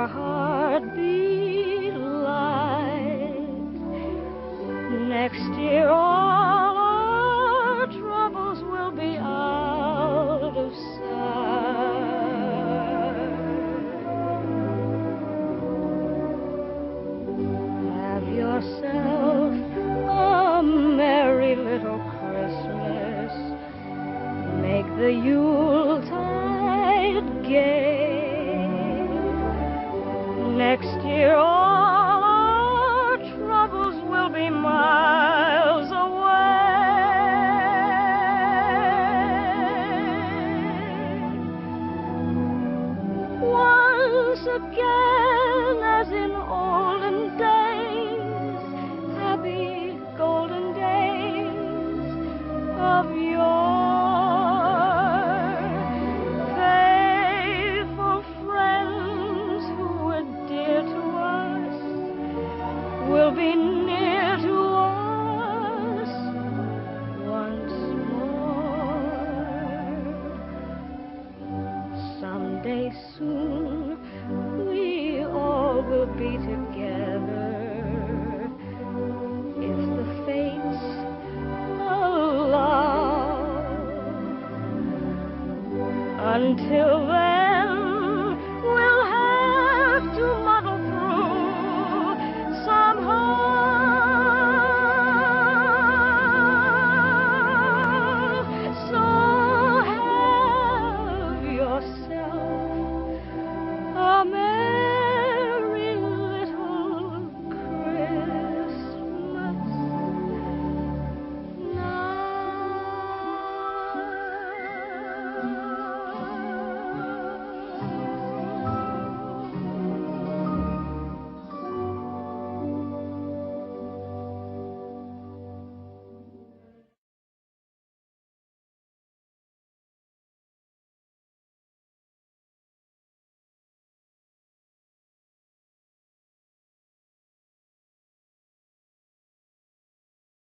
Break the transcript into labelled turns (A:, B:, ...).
A: our heartbeat light. Next year all our troubles will be out of sight. Have yourself a merry little Christmas. Make the Yuletide gay. Next year all our troubles will be miles away. Once again, as in olden days, happy golden days of yore, faithful friends who were dear to us will be near to us once more. Someday soon we all will be together, if the fates allow. Until then,